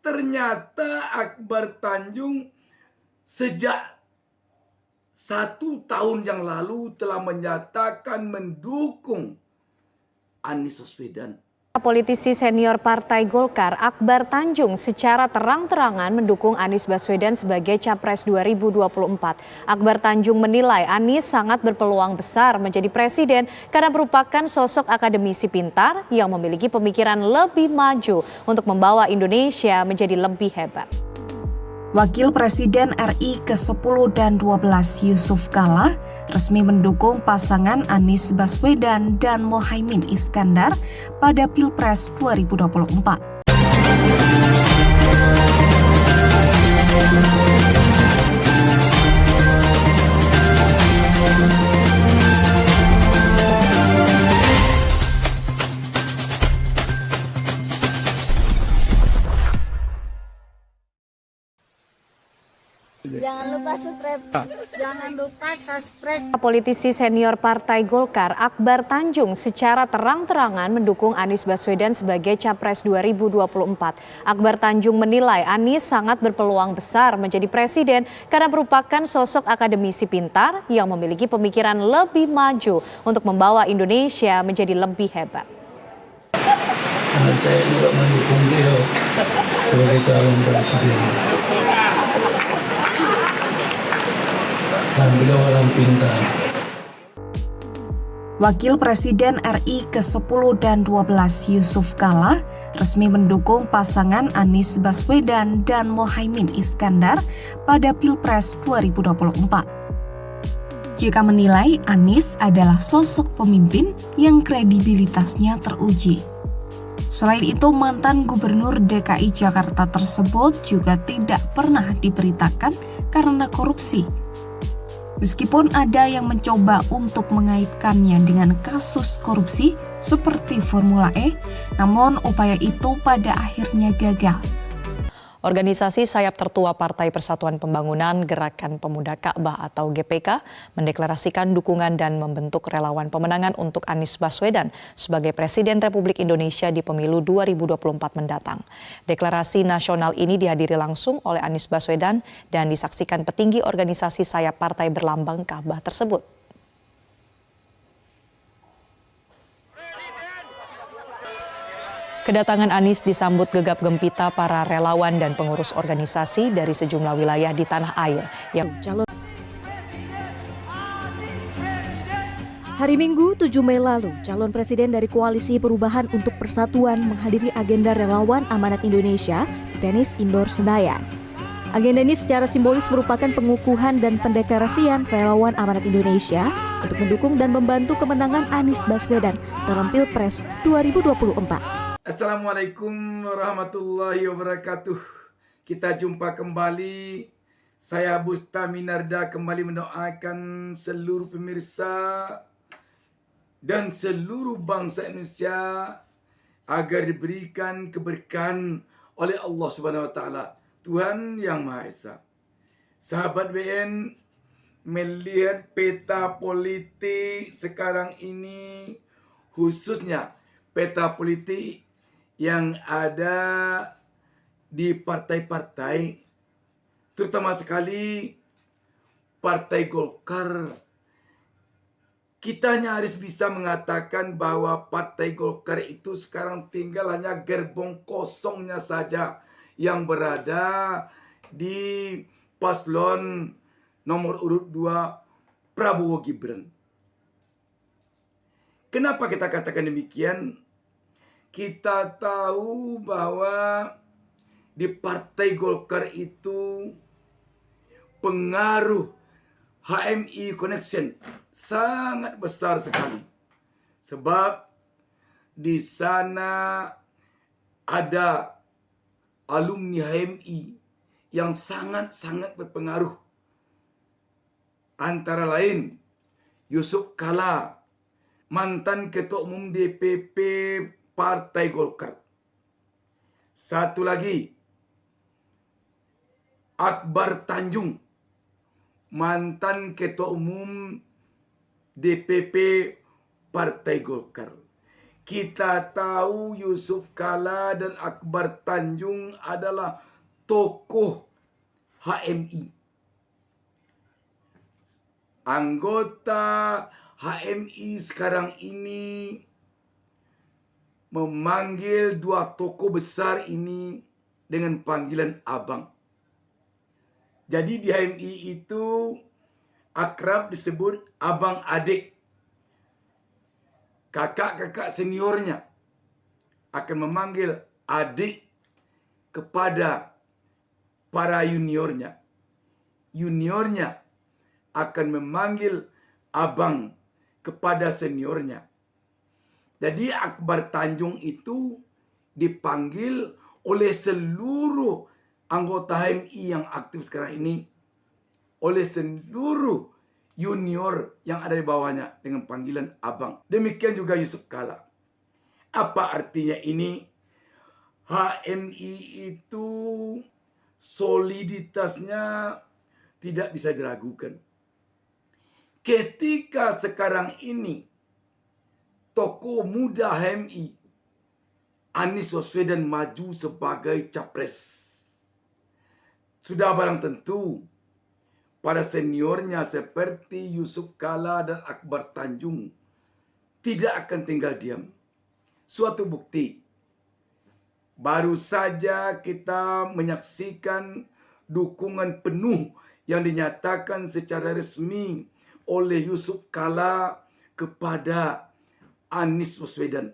ternyata Akbar Tanjung sejak 1 tahun yang lalu telah menyatakan mendukung Anies Baswedan. Politisi senior Partai Golkar Akbar Tanjung secara terang-terangan mendukung Anies Baswedan sebagai Capres 2024. Akbar Tanjung menilai Anies sangat berpeluang besar menjadi presiden karena merupakan sosok akademisi pintar yang memiliki pemikiran lebih maju untuk membawa Indonesia menjadi lebih hebat. Wakil Presiden RI ke-10 dan 12 Yusuf Kala resmi mendukung pasangan Anies Baswedan dan Mohaimin Iskandar pada Pilpres 2024. Jangan lupa subscribe. Politisi senior Partai Golkar Akbar Tanjung secara terang-terangan mendukung Anies Baswedan sebagai Capres 2024. Akbar Tanjung menilai Anies sangat berpeluang besar menjadi presiden karena merupakan sosok akademisi pintar yang memiliki pemikiran lebih maju untuk membawa Indonesia menjadi lebih hebat. Saya juga mendukung dia sebagai calon presiden. Dan beliau orang pintar. Wakil Presiden RI ke-10 dan 12 Yusuf Kala resmi mendukung pasangan Anies Baswedan dan Mohaimin Iskandar pada Pilpres 2024. JK menilai Anies adalah sosok pemimpin yang kredibilitasnya teruji. Selain itu, mantan Gubernur DKI Jakarta tersebut juga tidak pernah diberitakan karena korupsi. Meskipun ada yang mencoba untuk mengaitkannya dengan kasus korupsi seperti Formula E, namun upaya itu pada akhirnya gagal. Organisasi sayap tertua Partai Persatuan Pembangunan Gerakan Pemuda Ka'bah atau GPK mendeklarasikan dukungan dan membentuk relawan pemenangan untuk Anies Baswedan sebagai Presiden Republik Indonesia di pemilu 2024 mendatang. Deklarasi nasional ini dihadiri langsung oleh Anies Baswedan dan disaksikan petinggi organisasi sayap partai berlambang Ka'bah tersebut. Kedatangan Anies disambut gegap gempita para relawan dan pengurus organisasi dari sejumlah wilayah di tanah air. Hari Minggu 7 Mei lalu, calon presiden dari Koalisi Perubahan untuk Persatuan menghadiri agenda relawan Amanat Indonesia di Tenis Indoor Senayan. Agenda ini secara simbolis merupakan pengukuhan dan pendeklarasian relawan Amanat Indonesia untuk mendukung dan membantu kemenangan Anies Baswedan dalam Pilpres 2024. Assalamualaikum warahmatullahi wabarakatuh. Kita jumpa kembali. Saya Busta Minarda kembali mendoakan seluruh pemirsa dan seluruh bangsa Indonesia agar diberikan keberkahan oleh Allah Subhanahu wa taala, Tuhan yang Maha Esa. Sahabat BN, melihat peta politik sekarang ini, khususnya peta politik yang ada di partai-partai, terutama sekali Partai Golkar, kita nyaris bisa mengatakan bahwa Partai Golkar itu sekarang tinggal hanya gerbong kosongnya saja yang berada di paslon nomor urut 2 Prabowo Gibran. Kenapa kita katakan demikian? Kita tahu bahwa di Partai Golkar itu pengaruh HMI Connection sangat besar sekali. Sebab di sana ada alumni HMI yang sangat-sangat berpengaruh. Antara lain Yusuf Kala, mantan Ketua Umum DPP Partai Golkar. Satu lagi, Akbar Tanjung, mantan Ketua Umum DPP Partai Golkar. Kita tahu Yusuf Kalla dan Akbar Tanjung adalah tokoh HMI. Anggota HMI sekarang ini memanggil dua tokoh besar ini dengan panggilan abang. Jadi di HMI itu akrab disebut abang adik. Kakak-kakak seniornya akan memanggil adik kepada para juniornya. Juniornya akan memanggil abang kepada seniornya. Jadi Akbar Tanjung itu dipanggil oleh seluruh anggota HMI yang aktif sekarang ini, oleh seluruh junior yang ada di bawahnya dengan panggilan abang. Demikian juga Yusuf Kalla. Apa artinya ini? HMI itu soliditasnya tidak bisa diragukan. Ketika sekarang ini tokoh muda HMI Anies Baswedan maju sebagai capres, sudah barang tentu para seniornya seperti Yusuf Kalla dan Akbar Tanjung tidak akan tinggal diam. Suatu bukti, baru saja kita menyaksikan dukungan penuh yang dinyatakan secara resmi oleh Yusuf Kalla kepada Anies Baswedan.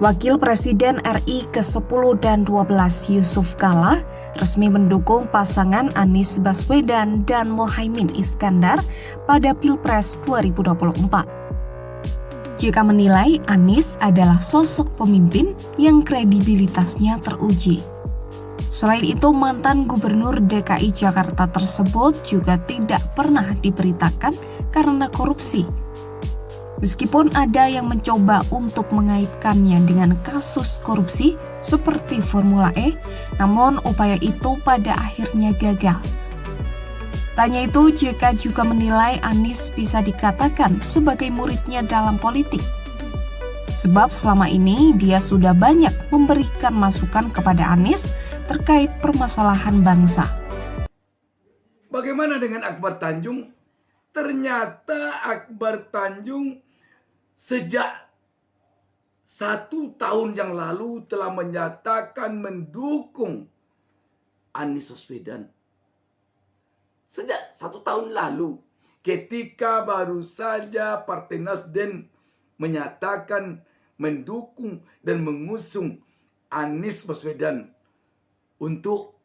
Wakil Presiden RI ke-10 dan 12 Yusuf Kalla resmi mendukung pasangan Anies Baswedan dan Mohaimin Iskandar pada Pilpres 2024. JK menilai Anies adalah sosok pemimpin yang kredibilitasnya teruji. Selain itu, mantan Gubernur DKI Jakarta tersebut juga tidak pernah diberitakan karena korupsi. Meskipun ada yang mencoba untuk mengaitkannya dengan kasus korupsi seperti Formula E, namun upaya itu pada akhirnya gagal. Tanya itu, JK juga menilai Anies bisa dikatakan sebagai muridnya dalam politik. Sebab selama ini dia sudah banyak memberikan masukan kepada Anies terkait permasalahan bangsa. Bagaimana dengan Akbar Tanjung? Ternyata Akbar Tanjung sejak 1 tahun yang lalu telah menyatakan mendukung Anies Baswedan. Sejak 1 tahun lalu, ketika baru saja Partai Nasdem menyatakan mendukung dan mengusung Anies Baswedan untuk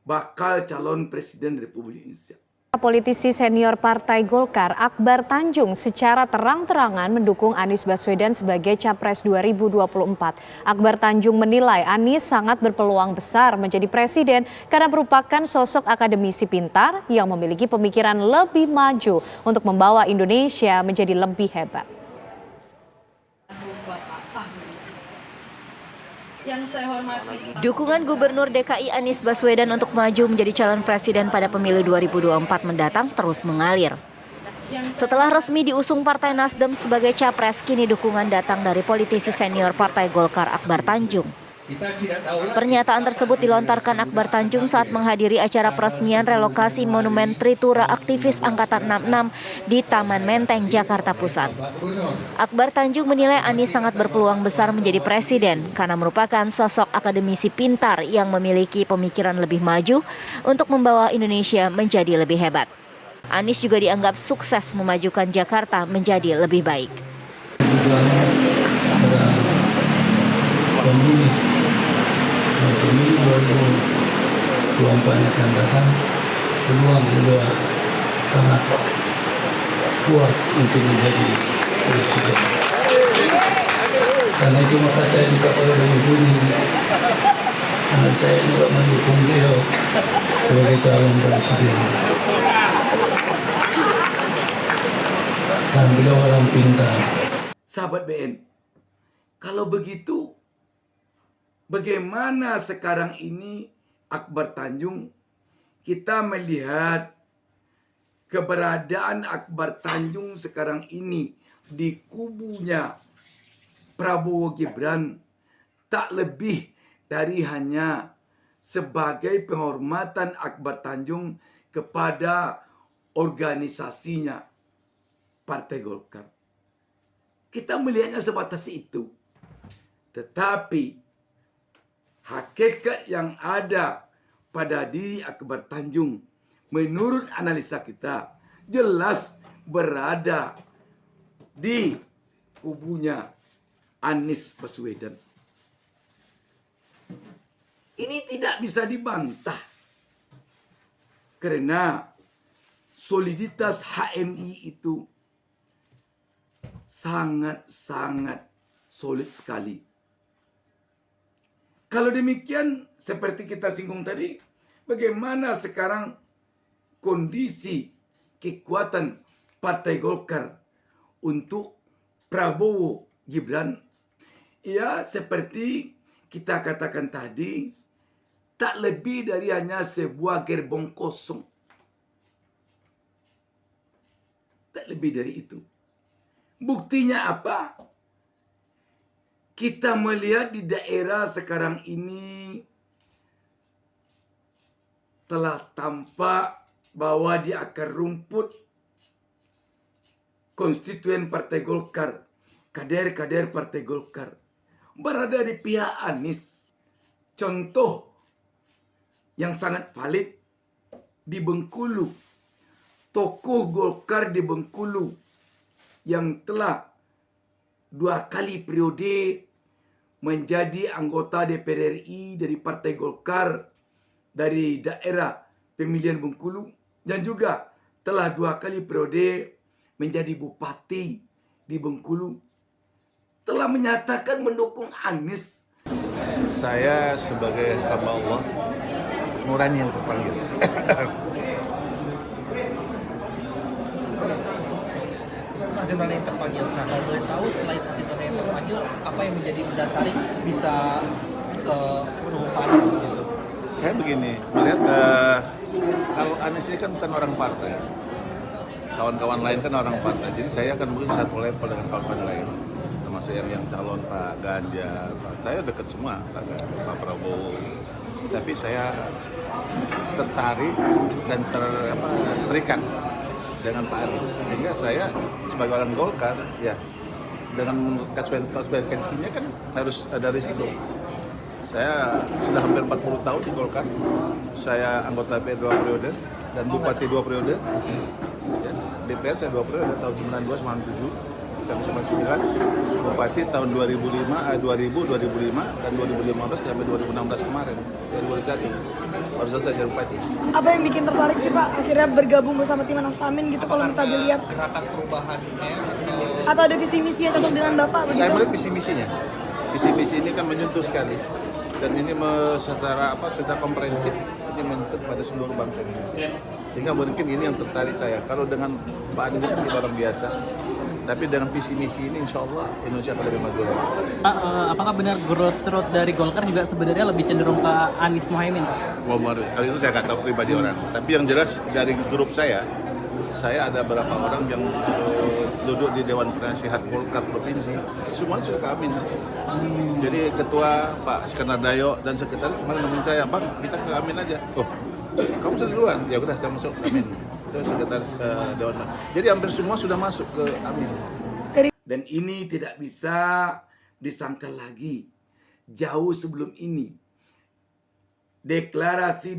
bakal calon Presiden Republik Indonesia. Politisi senior Partai Golkar Akbar Tanjung secara terang-terangan mendukung Anies Baswedan sebagai Capres 2024. Akbar Tanjung menilai Anies sangat berpeluang besar menjadi presiden karena merupakan sosok akademisi pintar yang memiliki pemikiran lebih maju untuk membawa Indonesia menjadi lebih hebat. Yang saya hormati. Dukungan Gubernur DKI Anies Baswedan untuk maju menjadi calon presiden pada pemilu 2024 mendatang terus mengalir. Setelah resmi diusung Partai Nasdem sebagai capres, kini dukungan datang dari politisi senior Partai Golkar Akbar Tanjung. Pernyataan tersebut dilontarkan Akbar Tanjung saat menghadiri acara peresmian relokasi Monumen Tritura Aktivis Angkatan 66 di Taman Menteng, Jakarta Pusat. Akbar Tanjung menilai Anies sangat berpeluang besar menjadi presiden karena merupakan sosok akademisi pintar yang memiliki pemikiran lebih maju untuk membawa Indonesia menjadi lebih hebat. Anies juga dianggap sukses memajukan Jakarta menjadi lebih baik. Pemilu 2024 yang akan datang, peluang beliau sangat kuat untuk menjadi presiden. Karena itu maka saya juga perlu menghubungi, karena saya juga mendukung beliau sebagai calon presiden. Dan beliau orang pintar. Sahabat BN, kalau begitu, bagaimana sekarang ini Akbar Tanjung? Kita melihat keberadaan Akbar Tanjung sekarang ini di kubunya Prabowo Gibran tak lebih dari hanya sebagai penghormatan Akbar Tanjung kepada organisasinya Partai Golkar. Kita melihatnya sebatas itu. Tetapi hakikat yang ada pada diri Akbar Tanjung menurut analisa kita jelas berada di kubunya Anies Baswedan. Ini tidak bisa dibantah. Karena soliditas HMI itu sangat-sangat solid sekali. Kalau demikian, seperti kita singgung tadi, bagaimana sekarang kondisi kekuatan Partai Golkar untuk Prabowo Gibran? Ya, seperti kita katakan tadi, tak lebih dari hanya sebuah gerbong kosong. Tak lebih dari itu. Buktinya apa? Kita melihat di daerah sekarang ini telah tampak bahwa di akar rumput konstituen Partai Golkar, kader-kader Partai Golkar berada di pihak Anies. Contoh yang sangat valid di Bengkulu, tokoh Golkar di Bengkulu yang telah 2 kali periode menjadi anggota DPR RI dari Partai Golkar dari daerah pemilihan Bengkulu, dan juga telah 2 kali periode menjadi bupati di Bengkulu, telah menyatakan mendukung Anies. Saya sebagai hamba Allah, nurani yang terpanggil. Nurani yang terpanggil. Nah, kalau boleh tahu selain nurani yang terpanggil, apa yang menjadi mendasari bisa ke mendukung Pak Anies gitu? Saya begini, melihat kalau Anies ini kan bukan orang partai. Kawan-kawan lain kan orang partai. Jadi saya akan mungkin satu level dengan kawan-kawan lain. Termasuk yang calon Pak Ganjar. Saya dekat semua, Pak Prabowo. Tapi saya tertarik dan terikat dengan Pak Anies. Sehingga saya sebagai orang Golkar, ya dengan konsekuensinya kan harus ada risiko. Saya sudah hampir 40 tahun di Golkar. Saya anggota DPR 2 periode dan bupati 2 periode. Ya, DPR saya 2 periode tahun 92, 97 sampai 99. Bupati tahun 2005, 2005 dan 2015 sampai 2016 kemarin, 2021. Baru selesai jadi bupati. Apa yang bikin tertarik sih Pak akhirnya bergabung bersama tim Anas Amin gitu, kalau misalnya dilihat gerakan perubahannya atau ada visi misi yang cocok dengan Bapak begitu? Saya melihat visi misinya. Visi misi ini kan menyentuh sekali. Dan ini secara komprehensif ini menyentuh pada seluruh bangsa Indonesia. Sehingga mungkin ini yang tertarik saya. Kalau dengan Pak Anies itu orang biasa, tapi dengan visi misi ini insya Allah Indonesia akan lebih maju lagi. Pak, apakah benar grassroots dari Golkar juga sebenarnya lebih cenderung ke Anies Mohaimin, Pak? Kali itu saya nggak tahu pribadi orang. Tapi yang jelas dari grup saya ada beberapa orang yang duduk di Dewan Penasihat Golkar Provinsi, semua sudah ke Amin. Jadi ketua Pak Iskandar Dayo dan sekretaris kemarin nemuin saya, Bang, kita ke Amin aja. Oh, kamu sudah duluan? Ya udah, saya masuk Amin. Itu sekretaris Dewan. Jadi hampir semua sudah masuk ke Amin. Dan ini tidak bisa disangkal lagi. Jauh sebelum ini, deklarasi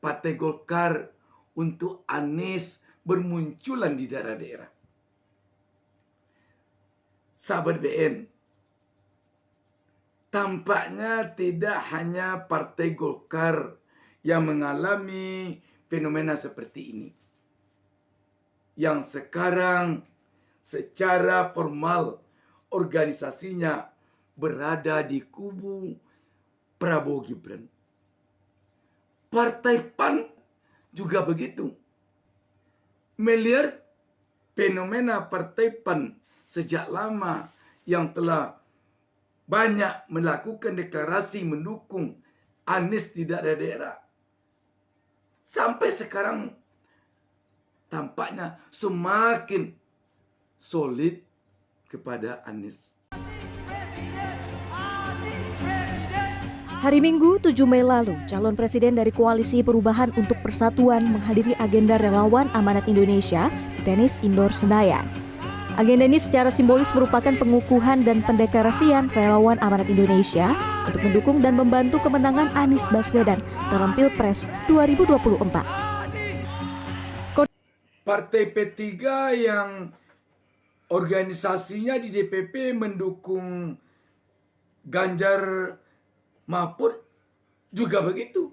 Partai Golkar untuk Anies bermunculan di daerah-daerah. Sahabat BN, tampaknya tidak hanya Partai Golkar yang mengalami fenomena seperti ini. Yang sekarang secara formal organisasinya berada di kubu Prabowo Gibran. Partai PAN juga begitu. Melihat fenomena Partai PAN sejak lama yang telah banyak melakukan deklarasi mendukung Anies di daerah-daerah. Sampai sekarang tampaknya semakin solid kepada Anies. Hari Minggu 7 Mei lalu, calon presiden dari Koalisi Perubahan untuk Persatuan menghadiri agenda relawan Amanat Indonesia di tenis indoor Senayan. Agenda ini secara simbolis merupakan pengukuhan dan pendeklarasian relawan Amanat Indonesia untuk mendukung dan membantu kemenangan Anies Baswedan dalam Pilpres 2024. Partai P3 yang organisasinya di DPP mendukung Ganjar Mahfud juga begitu.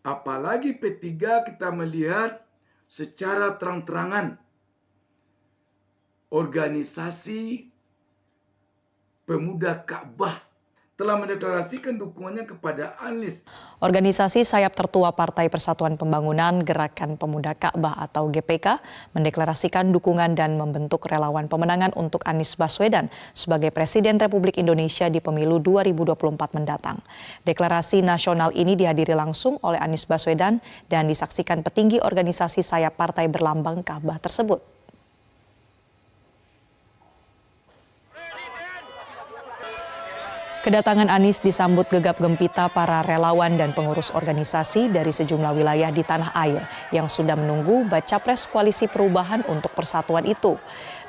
Apalagi P3 kita melihat secara terang-terangan organisasi Pemuda Ka'bah telah mendeklarasikan dukungannya kepada Anies. Organisasi sayap tertua Partai Persatuan Pembangunan Gerakan Pemuda Ka'bah atau GPK mendeklarasikan dukungan dan membentuk relawan pemenangan untuk Anies Baswedan sebagai Presiden Republik Indonesia di pemilu 2024 mendatang. Deklarasi nasional ini dihadiri langsung oleh Anies Baswedan dan disaksikan petinggi organisasi sayap partai berlambang Ka'bah tersebut. Kedatangan Anies disambut gegap gempita para relawan dan pengurus organisasi dari sejumlah wilayah di tanah air yang sudah menunggu baca pres Koalisi Perubahan untuk Persatuan itu.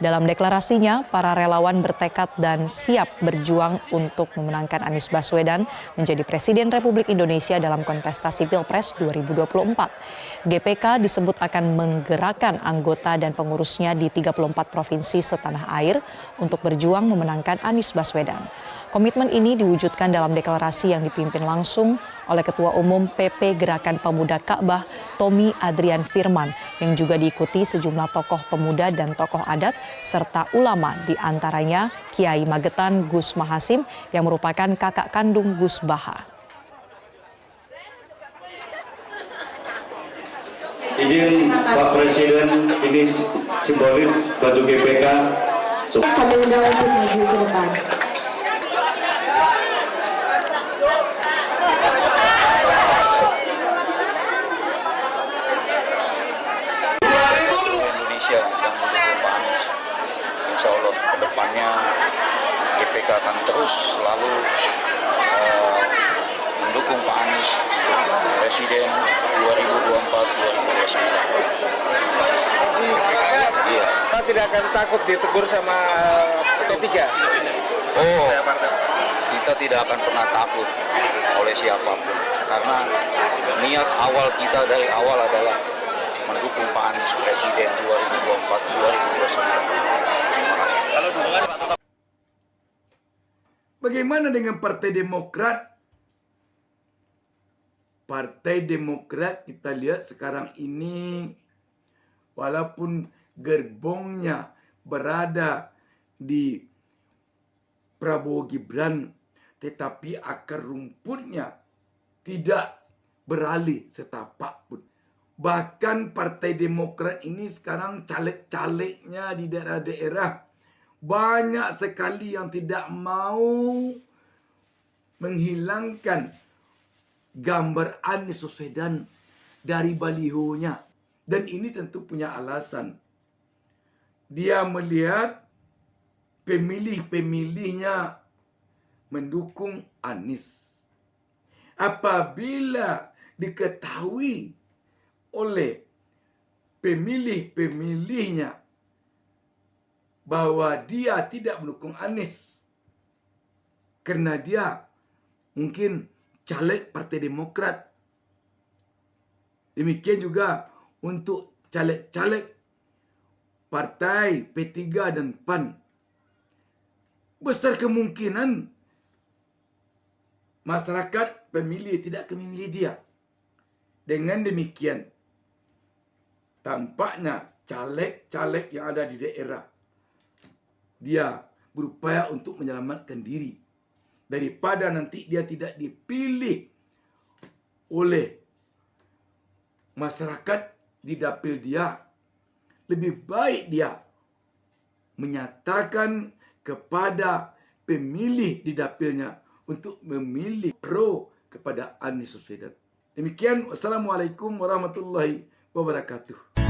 Dalam deklarasinya, para relawan bertekad dan siap berjuang untuk memenangkan Anies Baswedan menjadi Presiden Republik Indonesia dalam kontestasi Pilpres 2024. GPK disebut akan menggerakkan anggota dan pengurusnya di 34 provinsi setanah air untuk berjuang memenangkan Anies Baswedan. Komitmen ini diwujudkan dalam deklarasi yang dipimpin langsung oleh Ketua Umum PP Gerakan Pemuda Ka'bah, Tommy Adrian Firman, yang juga diikuti sejumlah tokoh pemuda dan tokoh adat, serta ulama, di antaranya Kiai Magetan Gus Mahasim yang merupakan kakak kandung Gus Baha. Izin Pak Presiden, ini simbolis baju GPK. Kami undang untuk maju ke depan. Indonesia yang mendukung Pak Anies. Insya Allah ke depannya GPK akan terus selalu mendukung Pak Anies untuk Presiden 2024-2029. Iya. Kita tidak akan takut ditegur sama P3. Oh, kita tidak akan pernah takut oleh siapapun. Karena niat awal kita dari awal adalah mendukung Pak Anies Presiden 2024-2029. Terima kasih. Bagaimana dengan Partai Demokrat? Partai Demokrat kita lihat sekarang ini walaupun gerbongnya berada di Prabowo Gibran, tetapi akar rumputnya tidak beralih setapak pun. Bahkan Partai Demokrat ini sekarang caleg-calegnya di daerah-daerah banyak sekali yang tidak mau menghilangkan gambar Anies Baswedan dari balihonya. Dan ini tentu punya alasan. Dia melihat pemilih-pemilihnya mendukung Anies. Apabila diketahui oleh pemilih-pemilihnya bahwa dia tidak mendukung Anies karena dia mungkin caleg Partai Demokrat. Demikian juga untuk caleg-caleg Partai P3 dan PAN. Besar kemungkinan masyarakat pemilih tidak akan memilih dia. Dengan demikian, tampaknya caleg-caleg yang ada di daerah, dia berupaya untuk menyelamatkan diri daripada nanti dia tidak dipilih oleh masyarakat di dapil dia. Lebih baik dia menyatakan kepada pemilih di dapilnya untuk memilih pro kepada Anies Baswedan. Demikian, wassalamualaikum warahmatullahi wabarakatuh.